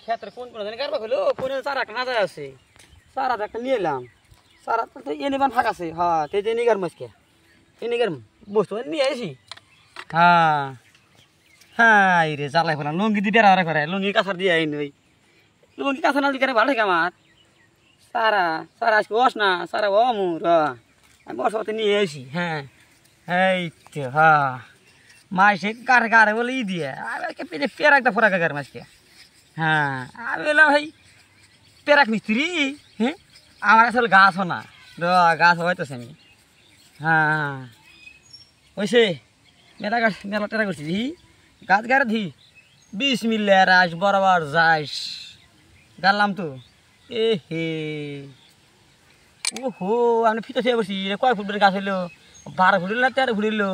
ক্ষেতের কোন কোন জানি কারবা হলো কোন চারা একটা না যায় আছে চারা একটা নিয়ে এলাম চারা তো এনে বান ফাঁক আছে হ্যাঁ তে যে নিগার মাছকে নিগার বস্তু নিয়ে আসি হ্যাঁ হ্যাঁ রে জ্বালাই ফেলাম লুঙ্গি দিয়ে বেড়া করে লুঙ্গি কাছার দিয়ে আইন ওই লুঙ্গি কাছা না দিকে ভালো থাকে আমার সারা সারা আজকে বস না সারা ও মুর আমি বসতে নিয়ে আসি হ্যাঁ এই তো হ্যাঁ মাসে কারে কারে বলে ই দিয়ে পেটে পেরাকটা ফোরাকা গার মাছকে হ্যাঁ আমি বললাম ভাই পেরাক মিস্ত্রি হ্যাঁ আমার আসলে গাছও না গাছ হয়তো আমি হ্যাঁ ওইসে মেলা গাছ মেলা টেরা করছি দি গাছ গাড়ে ধি 20 মিলে রাস বরাবর যাইস গালাম তো এ হে ও হো আমি ফিতে খেয়ে বসি কয় ফুট গাছ হইলো 12 ফুট না 13 ফুট হইলো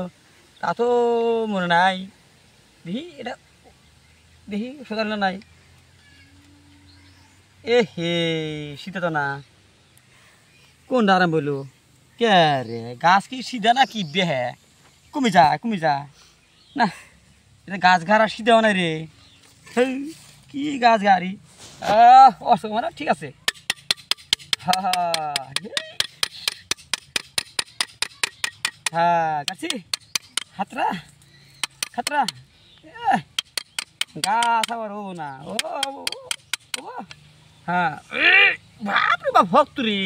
তা তো মনে নাই দেখি এটা দেখি সোজাল নাই এ হে শীতে তো না কোনটা আরাম বললো কে রে গাছ কি সিধা না কি বেহে কমে যা না এটা গাছ গাড়া সিধাও নাই রে কি গাছ গাড়ি অসুখ মানে ঠিক আছে হ্যাঁ গাছি খাতরা খাতরা গাছ আবার ও না ও হ্যাঁ বাপরে বাপ ভক্ত রে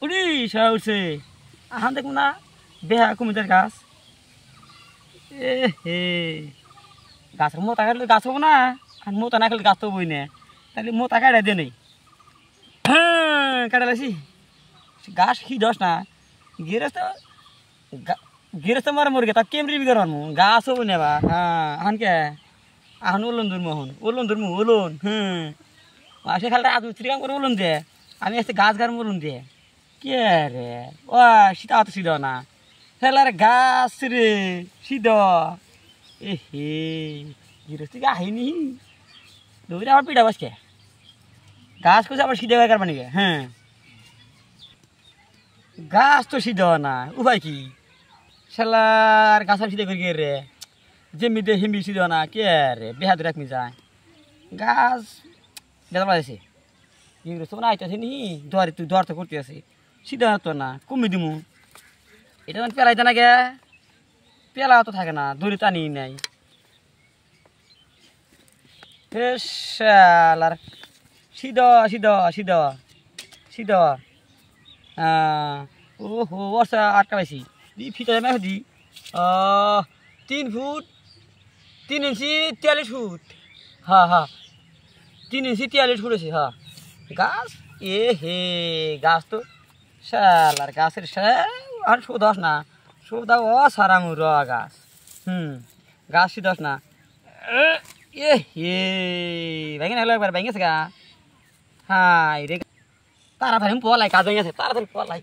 উড়িষ্যা উঠছে আহান দেখুন না বেহা কুমিদের গাছ এ হে গাছের মোতা কাটলে গাছ হবো না আর মোতা না খেলে গাছ তো বই না তাহলে মোতা কাটা দিয়ে নেই হ্যাঁ কাটা লাগছি গাছ কি দোষ না গিরেস্ত মারে মরে তা কেমরি বিঘর মারমু গাছ হবো না বা হ্যাঁ আহানকে আহান ওলন ধরমু এখন ওলন ধরমু ওলন মাসে খালটা রাজমিস্ত্রি কাম করে ওলন দে আমি আসতে গাছ গাছ ওলন দে কে রে ও শীত তো শীত না হেলার গাছ রে শীত এ হে গিরস্তি আহিনি দৌড়ে আমার পিঠা বসকে গাছ খুঁজে আবার শীত গাছ কারবানি হ্যাঁ গাছ তো শীত না উপায় কি সেলার গাছের শীত করে রে যেমিতে হিমি শীত না কে রে বেহাদ রাখমি যায় গাছ বেদা পাইছে গিরস্ত না আইতেছে নি দোয়ারি তুই দোয়ার তো করতে আছে শীত তো না কমে দিমু এটা মানে পেলাইতে না গে পেলা তো থাকে না দড়ি টানি নাই শালার শীত ও হো বর্ষা আটকা পাইছি দি ফিতে মেঘ দি 3 ফুট 3 ইঞ্চি 43 ফুট হ্যাঁ 3 ইঞ্চি 43 ফুট আছে হ্যাঁ গাছ এ হে গাছ তো শালার গাছের আর শোধাস না শোধা ও সারা মুর গাছ গাছ শীতাস না এ হে ভেঙে না একবার ভেঙেছে গা হ্যাঁ রে তাড়াতাড়ি পলাই কাজ হয়ে গেছে তাড়াতাড়ি পলাই